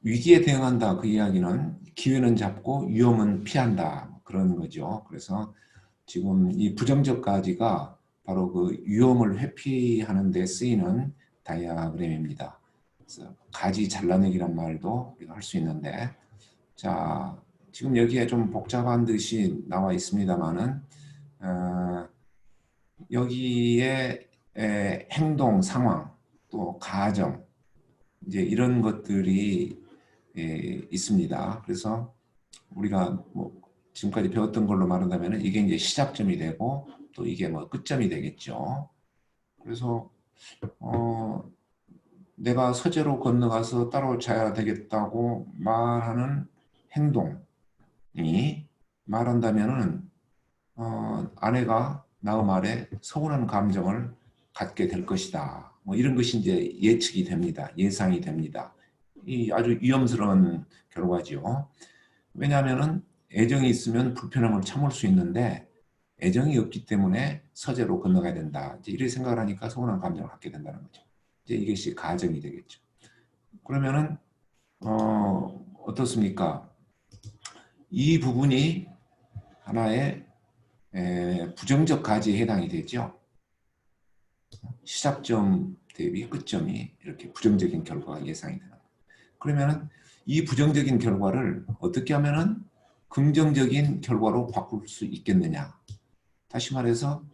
위기에 대응한다 그 이야기는 기회는 잡고 위험은 피한다 그런 거죠. 그래서 지금 이 부정적 가지가 바로 그 위험을 회피하는 데 쓰이는 다이아그램입니다. 그래서 가지 잘라내기란 말도 우리가 할 수 있는데, 자 지금 여기에 좀 복잡한 듯이 나와 있습니다만은 여기에 행동, 상황, 또 가정 이제 이런 것들이 있습니다. 그래서 우리가 뭐 지금까지 배웠던 걸로 말한다면 이게 이제 시작점이 되고 또 이게 뭐 끝점이 되겠죠. 그래서 내가 서재로 건너가서 따라자야 되겠다고 말하는 행동이 말한다면은 아내가 나의 말에 서운한 감정을 갖게 될 것이다. 뭐 이런 것이 이제 예측이 됩니다. 예상이 됩니다. 이 아주 위험스러운 결과지요. 왜냐하면은 애정이 있으면 불편함을 참을 수 있는데 애정이 없기 때문에 서재로 건너가야 된다. 이제 이렇게 생각을 하니까 서운한 감정을 갖게 된다는 거죠. 이제 이것이 가정이 되겠죠. 그러면은 어떻습니까? 이 부분이 하나의 부정적 가지에 해당이 되죠. 시작점 대비 끝점이 이렇게 부정적인 결과가 예상이 되는 거예요. 그러면 이 부정적인 결과를 어떻게 하면 긍정적인 결과로 바꿀 수 있겠느냐. 다시 말해서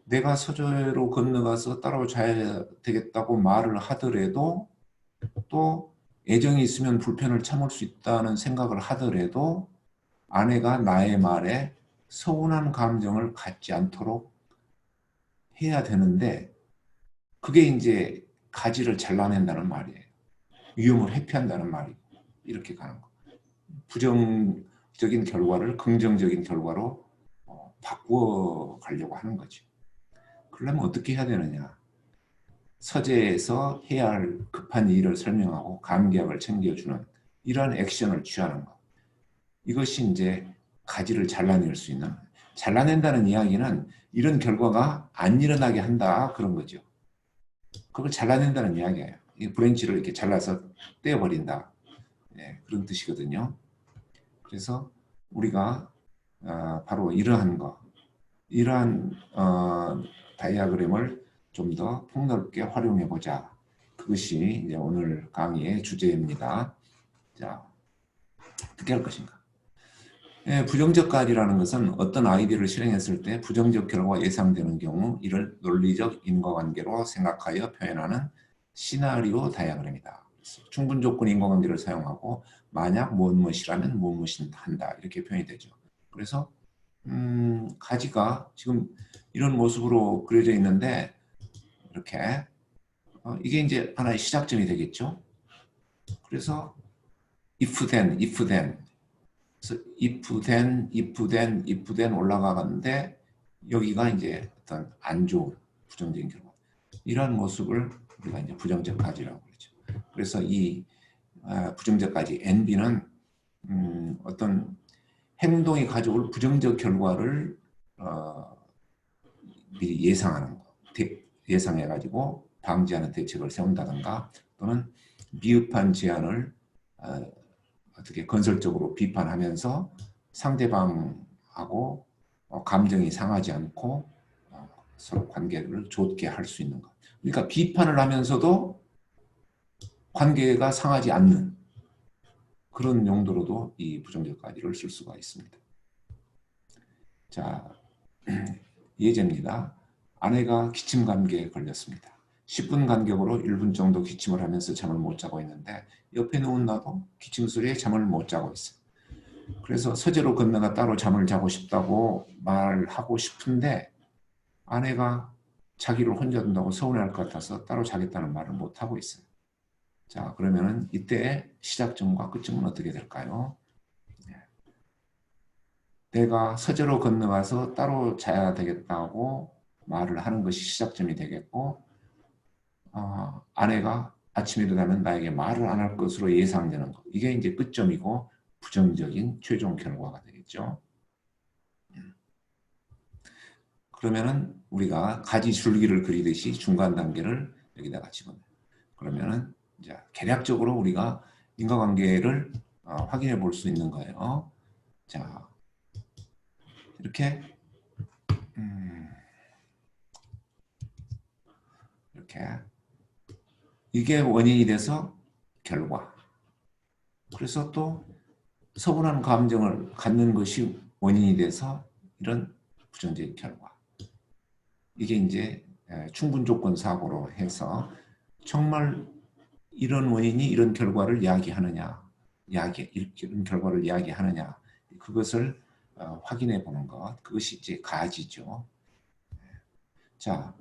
내가 서재로 건너가서 따라와야 되겠다고 말을 하더라도 또 애정이 있으면 불편을 참을 수 있다는 생각을 하더라도 아내가 나의 말에 서운한 감정을 갖지 않도록 해야 되는데 그게 이제 가지를 잘라낸다는 말이에요. 위험을 회피한다는 말이 이렇게 가는 거. 부정적인 결과를 긍정적인 결과로 바꾸어 가려고 하는 거죠. 그러려면 어떻게 해야 되느냐? 서재에서 해야 할 급한 일을 설명하고 감기약을 챙겨주는 이러한 액션을 취하는 것. 이것이 이제 가지를 잘라낼 수 있는, 잘라낸다는 이야기는 이런 결과가 안 일어나게 한다 그런 거죠. 그걸 잘라낸다는 이야기예요. 이 브랜치를 이렇게 잘라서 떼어버린다. 네, 그런 뜻이거든요. 그래서 우리가 바로 이러한 거, 이러한 다이아그램을 좀 더 폭넓게 활용해 보자. 그것이 이제 오늘 강의의 주제입니다. 자, 어떻게 할 것인가? 부정적 가지라는 것은 어떤 아이디어를 실행했을 때 부정적 결과가 예상되는 경우 이를 논리적 인과관계로 생각하여 표현하는 시나리오 다이아그램이다. 충분 조건 인과관계를 사용하고 만약 무엇이라면 무엇이 한다 이렇게 표현이 되죠. 그래서 가지가 지금 이런 모습으로 그려져 있는데 이렇게 이게 이제 하나의 시작점이 되겠죠. 그래서 if then 그래서 if then 올라가는데 여기가 이제 어떤 안 좋은 부정적인 결과 이러한 모습을 우리가 이제 부정적 가지라고 그러죠. 그래서 이 부정적 가지 NB는 어떤 행동이 가져올 부정적 결과를 미리 예상하는 거, 예상해가지고 방지하는 대책을 세운다든가 또는 미흡한 제안을 어떻게 건설적으로 비판하면서 상대방하고 감정이 상하지 않고 서로 관계를 좋게 할 수 있는 것. 그러니까 비판을 하면서도 관계가 상하지 않는 그런 용도로도 이 부정적 가지를 쓸 수가 있습니다. 자, 예제입니다. 아내가 기침 감기에 걸렸습니다. 10분 간격으로 1분 정도 기침을 하면서 잠을 못 자고 있는데 옆에 누운 나도 기침 소리에 잠을 못 자고 있어요. 그래서 서재로 건너가 따로 잠을 자고 싶다고 말하고 싶은데 아내가 자기를 혼자 둔다고 서운해할 것 같아서 따로 자겠다는 말을 못하고 있어요. 자, 그러면은 이때 시작점과 끝점은 어떻게 될까요? 내가 서재로 건너가서 따로 자야 되겠다고 말을 하는 것이 시작점이 되겠고 아내가 아침에 일어나면 나에게 말을 안 할 것으로 예상되는 것. 이게 이제 끝점이고 부정적인 최종 결과가 되겠죠. 그러면은 우리가 가지 줄기를 그리듯이 중간 단계를 여기다가 집어넣어요. 그러면은 이제 개략적으로 우리가 인과관계를 확인해 볼 수 있는 거예요. 자, 이렇게 이렇게 이게 원인이 돼서 결과. 그래서 또 서운한 감정을 갖는 것이 원인이 돼서 이런 부정적인 결과. 이게 이제 충분 조건 사고로 해서 정말 이런 원인이 이런 결과를 이야기하느냐, 이런 결과를 이야기하느냐, 그것을 확인해 보는 것, 그것이 이제 가지죠. 자,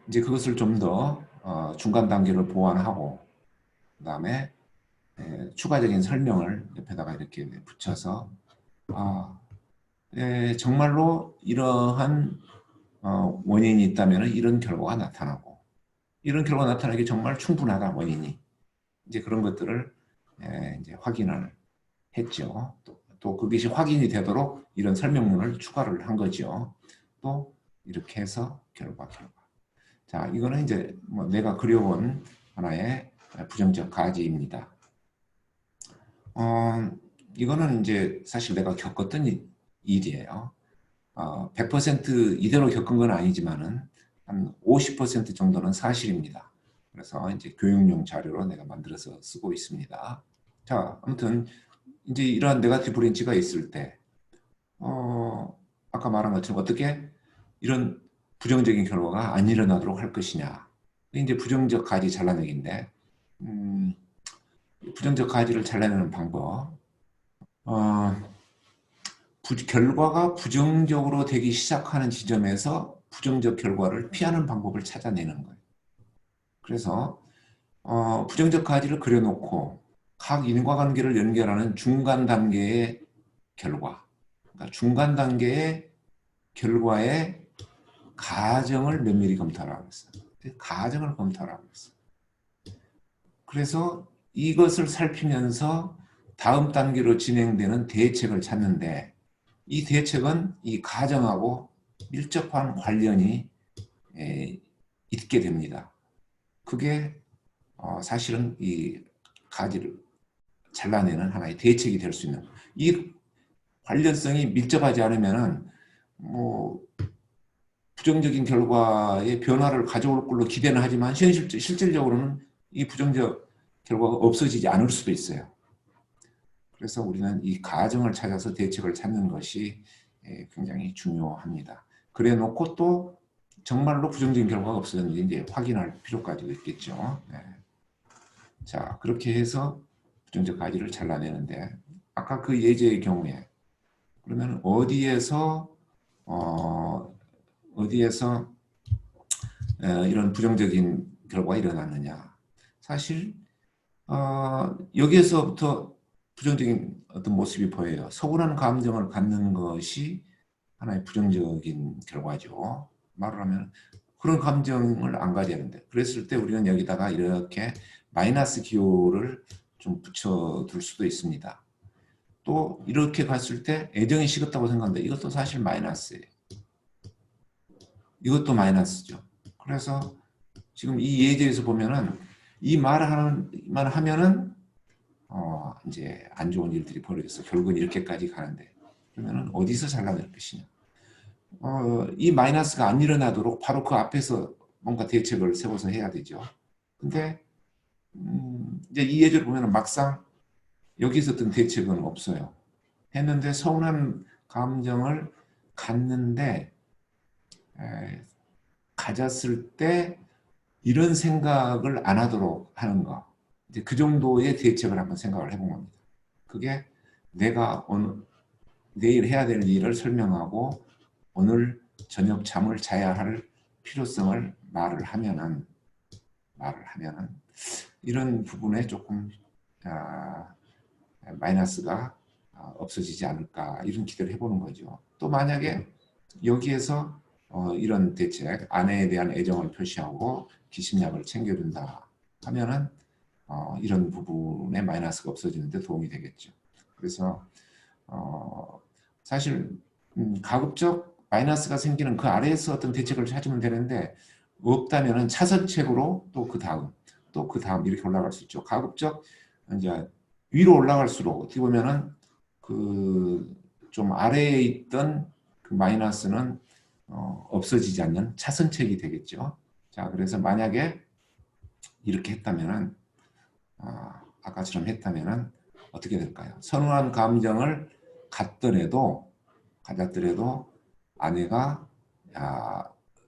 이제 그것을 좀 더 중간 단계를 보완하고, 그 다음에 추가적인 설명을 옆에다가 이렇게 붙여서, 정말로 이러한 원인이 있다면 이런 결과가 나타나고, 이런 결과가 나타나기 정말 충분하다, 원인이. 이제 그런 것들을 이제 확인을 했죠. 또 그것이 확인이 되도록 이런 설명문을 추가를 한 거죠. 또 이렇게 해서 결과. 자, 이거는 이제 뭐 내가 그려본 하나의 부정적 가지입니다. 이거는 이제 사실 내가 겪었던 일이에요. 100% 이대로 겪은 건 아니지만은 한 50% 정도는 사실입니다. 그래서 이제 교육용 자료로 내가 만들어서 쓰고 있습니다. 자, 아무튼 이제 이러한 네거티브 브랜치가 있을 때, 아까 말한 것처럼 어떻게 이런 부정적인 결과가 안 일어나도록 할 것이냐. 이제 부정적 가지 잘라내기인데, 부정적 가지를 잘라내는 방법. 결과가 부정적으로 되기 시작하는 지점에서 부정적 결과를 피하는 방법을 찾아내는 거예요. 그래서 부정적 가지를 그려놓고 각 인과관계를 연결하는 중간 단계의 결과, 그러니까 중간 단계의 결과의 가정을 면밀히 검토하라고 했어요. 가정을 검토하라고 했어요. 그래서 이것을 살피면서 다음 단계로 진행되는 대책을 찾는데, 이 대책은 이 가정하고 밀접한 관련이 있게 됩니다. 그게 사실은 이 가지를 잘라내는 하나의 대책이 될 수 있는, 이 관련성이 밀접하지 않으면은 뭐 부정적인 결과의 변화를 가져올 걸로 기대는 하지만 실질적으로는 이 부정적 결과가 없어지지 않을 수도 있어요. 그래서 우리는 이 가정을 찾아서 대책을 찾는 것이 굉장히 중요합니다. 그래 놓고 또 정말로 부정적인 결과가 없었는지 이제 확인할 필요까지도 있겠죠. 네. 자, 그렇게 해서 부정적 가지를 잘라내는데, 아까 그 예제의 경우에 그러면 어디에서 이런 부정적인 결과가 일어났느냐. 사실 여기에서부터 부정적인 어떤 모습이 보여요. 서운한 감정을 갖는 것이 하나의 부정적인 결과죠. 말을 하면 그런 감정을 안 가져야 되는데, 그랬을 때 우리는 여기다가 이렇게 마이너스 기호를 좀 붙여둘 수도 있습니다. 또 이렇게 갔을 때 애정이 식었다고 생각하는데 이것도 사실 마이너스예요. 이것도 마이너스죠. 그래서 지금 이 예제에서 보면은 이 말만 하면은 이제 안 좋은 일들이 벌어져서 결국은 이렇게까지 가는데, 그러면은 어디서 잘라낼 것이냐. 이 마이너스가 안 일어나도록 바로 그 앞에서 뭔가 대책을 세워서 해야 되죠. 근데 이제 이 예제를 보면은 막상 여기 있었던 대책은 없어요. 했는데 서운한 감정을 갖는데 가졌을 때 이런 생각을 안 하도록 하는 거. 이제 그 정도의 대책을 한번 생각을 해본 겁니다. 그게 내가 내일 해야 될 일을 설명하고 오늘 저녁 잠을 자야 할 필요성을 말을 하면은 이런 부분에 조금 마이너스가 없어지지 않을까, 이런 기대를 해보는 거죠. 또 만약에 여기에서 이런 대책, 아내에 대한 애정을 표시하고 기심약을 챙겨준다 하면은 이런 부분에 마이너스가 없어지는데 도움이 되겠죠. 그래서 사실 가급적 마이너스가 생기는 그 아래에서 어떤 대책을 찾으면 되는데, 없다면은 차선책으로 또 그 다음 이렇게 올라갈 수 있죠. 가급적 이제 위로 올라갈수록 어떻게 보면은 그 좀 아래에 있던 그 마이너스는 없어지지 않는 차선책이 되겠죠. 자, 그래서 만약에 이렇게 했다면은 아까처럼 했다면은 어떻게 될까요? 선호한 감정을 가졌더라도 아내가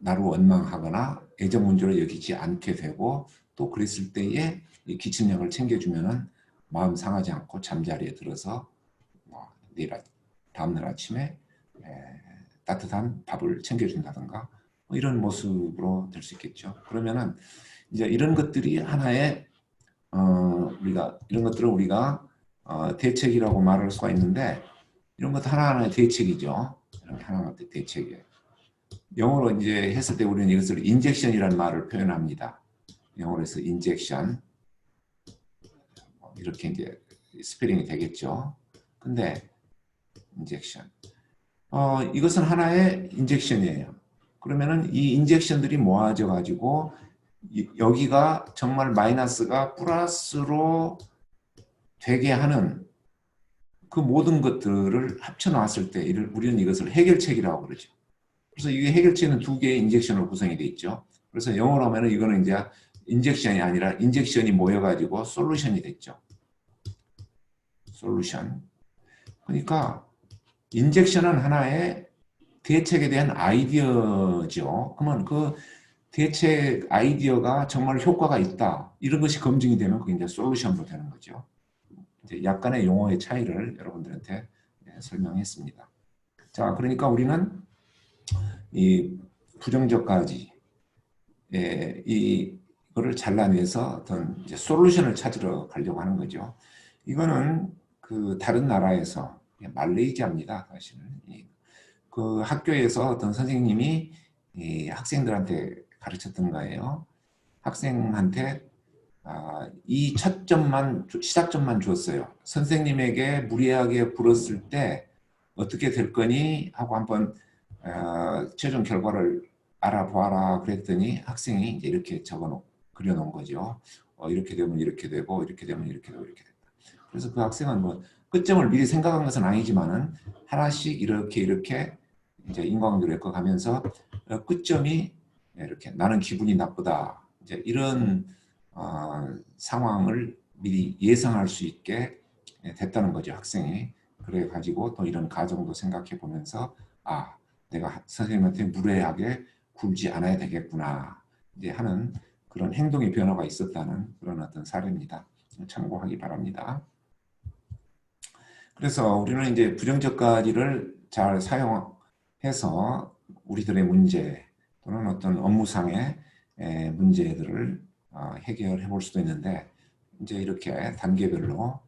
나를 원망하거나 애정 문제로 여기지 않게 되고 또 그랬을 때에 이 기침약을 챙겨주면은 마음 상하지 않고 잠자리에 들어서 다음날 아침에 따뜻한 밥을 챙겨준다든가 이런 모습으로 될 수 있겠죠. 그러면은 이제 이런 것들이 하나의 이런 것들은 우리가 대책이라고 말할 수가 있는데 이런 것도 하나하나의 대책이죠. 이런 게 하나하나의 대책이에요. 영어로 이제 했을 때 우리는 이것을 인젝션이라는 말을 표현합니다. 영어로 해서 인젝션 이렇게 이제 스페링이 되겠죠. 근데 인젝션 이것은 하나의 인젝션이에요. 그러면은 이 인젝션들이 모아져 가지고 여기가 정말 마이너스가 플러스로 되게 하는 그 모든 것들을 합쳐 놨을 때 우리는 이것을 해결책이라고 그러죠. 그래서 이게 해결책은 두 개의 인젝션으로 구성이 되어 있죠. 그래서 영어로 하면은 이거는 이제 인젝션이 아니라 인젝션이 모여가지고 솔루션이 됐죠. 솔루션. 그러니까 인젝션은 하나의 대책에 대한 아이디어죠. 그러면 그 대책 아이디어가 정말 효과가 있다. 이런 것이 검증이 되면 그게 이제 솔루션으로 되는 거죠. 이제 약간의 용어의 차이를 여러분들한테 설명했습니다. 자, 그러니까 우리는 이 부정적까지 이거를 잘라내서 어떤 이제 솔루션을 찾으러 가려고 하는 거죠. 이거는 그 다른 나라에서 말레이시아입니다. 사실은 그 학교에서 어떤 선생님이 이 학생들한테 가르쳤던 거예요. 학생한테 이 첫 점만 시작점만 줬어요. 선생님에게 무리하게 불었을 때 어떻게 될 거니 하고 한번 최종 결과를 알아보아라 그랬더니 학생이 이제 이렇게 그려놓은 거죠. 이렇게 되면 이렇게 되고 이렇게 되면 이렇게 되고 이렇게 된다. 그래서 그 학생은 뭐 끝점을 미리 생각한 것은 아니지만은 하나씩 이렇게 이제 인과관계를 엮어가면서 끝점이 이렇게 나는 기분이 나쁘다. 이제 이런 상황을 미리 예상할 수 있게 됐다는 거죠, 학생이. 그래 가지고 또 이런 가정도 생각해 보면서 내가 선생님한테 무례하게 굴지 않아야 되겠구나 이제 하는 그런 행동의 변화가 있었다는 그런 어떤 사례입니다. 참고하기 바랍니다. 그래서 우리는 이제 부정적가지를 잘 사용해서 우리들의 문제 또는 어떤 업무상의 문제들을 해결해 볼 수도 있는데 이제 이렇게 단계별로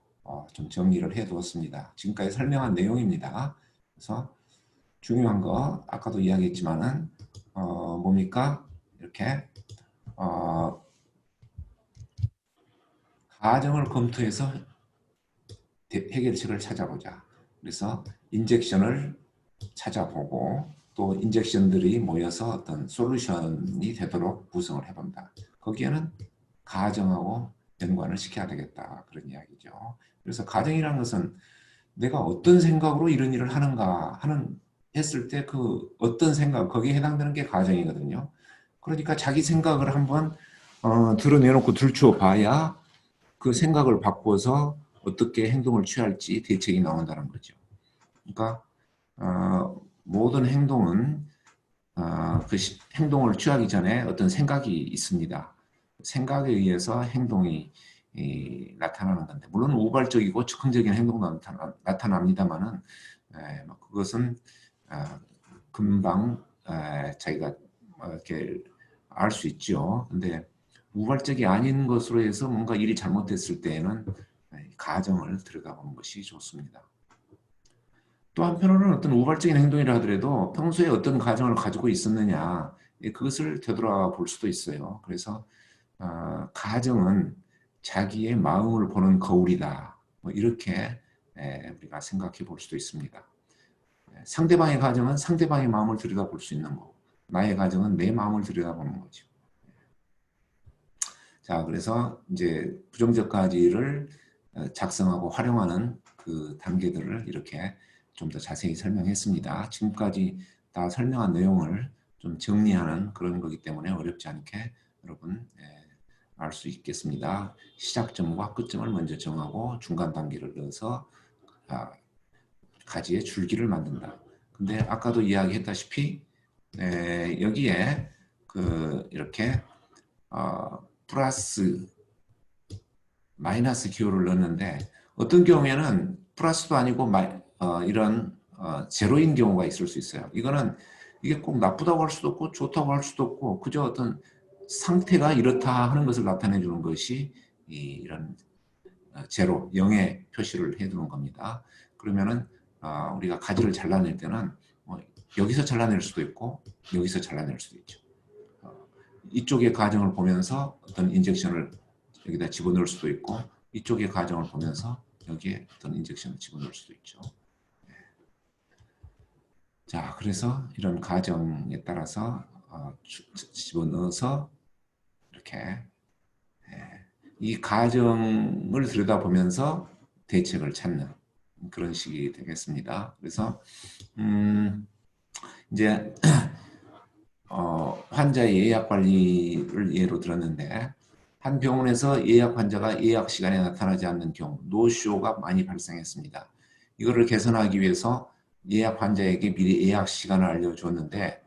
좀 정리를 해 두었습니다. 지금까지 설명한 내용입니다. 그래서 중요한 거 아까도 이야기했지만은 뭡니까? 이렇게 가정을 검토해서 해결책을 찾아보자. 그래서 인젝션을 찾아보고 또 인젝션들이 모여서 어떤 솔루션이 되도록 구성을 해본다. 거기에는 가정하고 연관을 시켜야 되겠다. 그런 이야기죠. 그래서 가정이라는 것은 내가 어떤 생각으로 이런 일을 하는가 했을 때 그 어떤 생각 거기에 해당되는 게 가정이거든요. 그러니까 자기 생각을 한번 드러내놓고 들추어 봐야 그 생각을 바꿔서 어떻게 행동을 취할지 대책이 나온다는 거죠. 그러니까 모든 행동은 그 행동을 취하기 전에 어떤 생각이 있습니다. 생각에 의해서 행동이 나타나는 건데 물론 우발적이고 즉흥적인 행동도 나타납니다만은 그것은 금방 자기가 이렇게 알 수 있죠. 근데 우발적이 아닌 것으로 해서 뭔가 일이 잘못됐을 때에는 가정을 들여다보는 것이 좋습니다. 또 한편으로는 어떤 우발적인 행동이라 하더라도 평소에 어떤 가정을 가지고 있었느냐 그것을 되돌아볼 수도 있어요. 그래서 가정은 자기의 마음을 보는 거울이다. 뭐 이렇게 우리가 생각해 볼 수도 있습니다. 상대방의 가정은 상대방의 마음을 들여다볼 수 있는 거고 나의 가정은 내 마음을 들여다보는 거죠. 자, 그래서 이제 부정적 가지를 작성하고 활용하는 그 단계들을 이렇게 좀 더 자세히 설명했습니다. 지금까지 다 설명한 내용을 좀 정리하는 그런 거기 때문에 어렵지 않게 여러분 알 수 있겠습니다. 시작점과 끝점을 먼저 정하고 중간 단계를 넣어서 가지의 줄기를 만든다. 근데 아까도 이야기했다시피 여기에 이렇게 플러스 마이너스 기호를 넣는데 어떤 경우에는 플러스도 아니고 이런 제로인 경우가 있을 수 있어요. 이게 꼭 나쁘다고 할 수도 없고 좋다고 할 수도 없고 그저 어떤 상태가 이렇다 하는 것을 나타내 주는 것이 이런 제로, 0의 표시를 해두는 겁니다. 그러면은 우리가 가지를 잘라낼 때는 여기서 잘라낼 수도 있고 여기서 잘라낼 수도 있죠. 이쪽의 과정을 보면서 어떤 인젝션을 여기다 집어넣을 수도 있고 이쪽의 과정을 보면서 여기에 어떤 인젝션을 집어넣을 수도 있죠. 자, 그래서 이런 과정에 따라서 집어넣어서 이렇게 이 과정을 들여다보면서 대책을 찾는 그런 식이 되겠습니다. 그래서 이제 환자의 예약 관리를 예로 들었는데 한 병원에서 예약 환자가 예약 시간에 나타나지 않는 경우 노쇼가 많이 발생했습니다. 이거를 개선하기 위해서 예약 환자에게 미리 예약 시간을 알려줬는데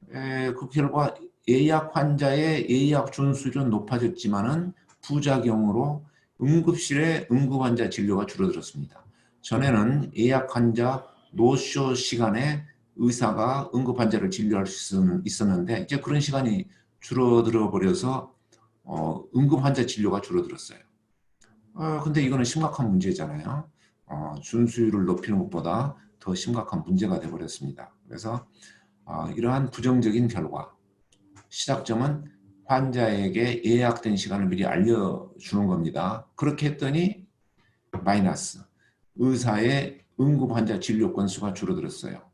그 결과 예약 환자의 예약 준수율은 높아졌지만은 부작용으로 응급실의 응급 환자 진료가 줄어들었습니다. 전에는 예약 환자 노쇼 시간에 의사가 응급 환자를 진료할 수 있었는데 이제 그런 시간이 줄어들어 버려서 응급 환자 진료가 줄어들었어요. 근데 이거는 심각한 문제잖아요. 준수율을 높이는 것보다 더 심각한 문제가 되어버렸습니다. 그래서 이러한 부정적인 결과, 시작점은 환자에게 예약된 시간을 미리 알려주는 겁니다. 그렇게 했더니 마이너스, 의사의 응급 환자 진료 건수가 줄어들었어요.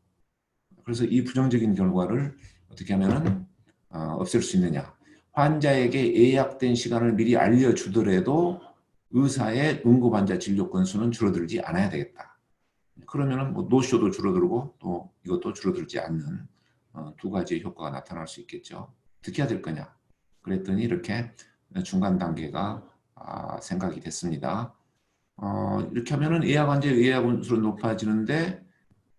그래서 이 부정적인 결과를 어떻게 하면 없앨 수 있느냐. 환자에게 예약된 시간을 미리 알려주더라도 의사의 응급 환자 진료 건수는 줄어들지 않아야 되겠다. 그러면 뭐 노쇼도 줄어들고 또 이것도 줄어들지 않는 두 가지의 효과가 나타날 수 있겠죠. 어떻게 해야 될 거냐. 그랬더니 이렇게 중간 단계가 생각이 됐습니다. 이렇게 하면은 예약 환자의 예약 건수는 높아지는데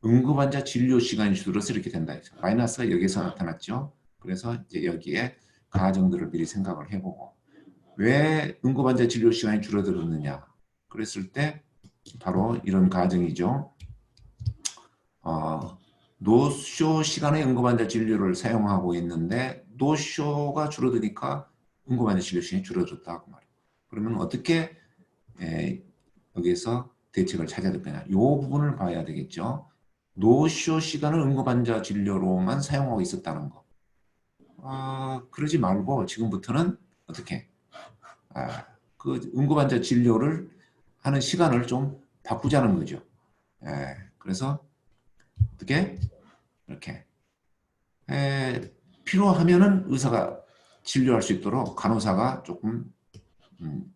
응급 환자 진료 시간이 줄어서 이렇게 된다. 마이너스가 여기서 나타났죠. 그래서 이제 여기에 가정들을 미리 생각을 해보고 왜 응급 환자 진료 시간이 줄어들었느냐. 그랬을 때 바로 이런 가정이죠. 노쇼 시간에 응급 환자 진료를 사용하고 있는데 노쇼가 줄어드니까 응급 환자 진료 시간이 줄어들었다고 말이에요. 그러면 어떻게 여기에서 대책을 찾아야 될 거냐. 이 부분을 봐야 되겠죠. 노쇼 시간을 응급 환자 진료로만 사용하고 있었다는 거. 그러지 말고 지금부터는 어떻게 그 응급 환자 진료를 하는 시간을 좀 바꾸자는 거죠. 그래서 어떻게 이렇게 필요하면은 의사가 진료할 수 있도록 간호사가 조금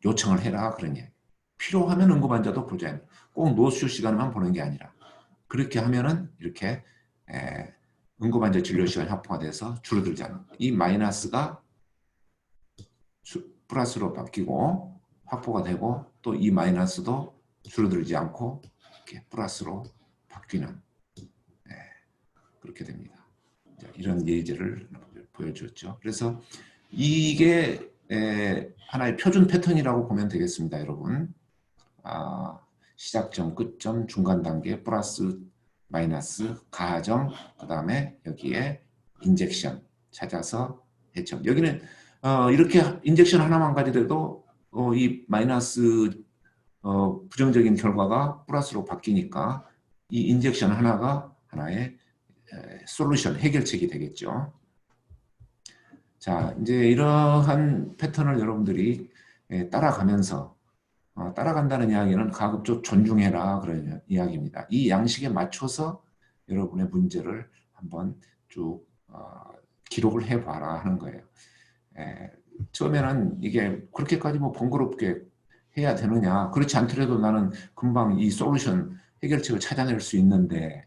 요청을 해라 그런 얘기. 필요하면 응급 환자도 보자. 꼭 노쇼 시간만 보는 게 아니라 그렇게 하면은 이렇게 응급 환자 진료 시간이 확보가 돼서 줄어들지 않는 이 마이너스가 플러스로 바뀌고 확보가 되고 또 이 마이너스도 줄어들지 않고 이렇게 플러스로 바뀌는 그렇게 됩니다. 이런 예제를 보여줬죠. 그래서 이게 하나의 표준 패턴이라고 보면 되겠습니다, 여러분. 시작점, 끝점, 중간 단계, 플러스, 마이너스, 가정, 그 다음에 여기에 인젝션 찾아서 해점. 여기는 이렇게 인젝션 하나만 가지더라도 이 마이너스 부정적인 결과가 플러스로 바뀌니까 이 인젝션 하나가 하나의 솔루션, 해결책이 되겠죠. 자, 이제 이러한 패턴을 여러분들이 따라가면서 따라간다는 이야기는 가급적 존중해라 그런 이야기입니다. 이 양식에 맞춰서 여러분의 문제를 한번 쭉 기록을 해봐라 하는 거예요. 처음에는 이게 그렇게까지 뭐 번거롭게 해야 되느냐? 그렇지 않더라도 나는 금방 이 솔루션 해결책을 찾아낼 수 있는데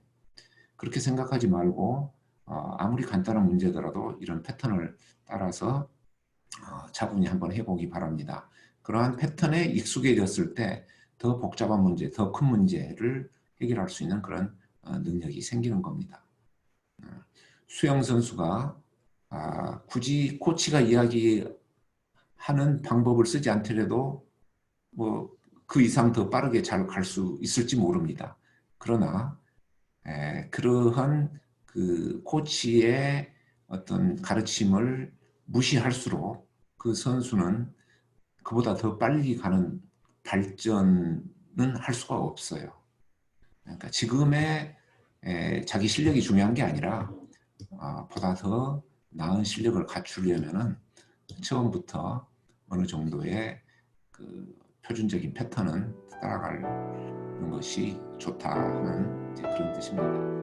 그렇게 생각하지 말고 아무리 간단한 문제더라도 이런 패턴을 따라서 차분히 한번 해보기 바랍니다. 그러한 패턴에 익숙해졌을 때 더 복잡한 문제, 더 큰 문제를 해결할 수 있는 그런 능력이 생기는 겁니다. 수영 선수가 굳이 코치가 이야기하는 방법을 쓰지 않더라도 뭐 그 이상 더 빠르게 잘 갈 수 있을지 모릅니다. 그러나 그러한 그 코치의 어떤 가르침을 무시할수록 그 선수는 그보다 더 빨리 가는 발전은 할 수가 없어요. 그러니까 지금의 자기 실력이 중요한 게 아니라 보다 더 나은 실력을 갖추려면은 처음부터 어느 정도의 그 표준적인 패턴은 따라가는 것이 좋다는 이제 그런 뜻입니다.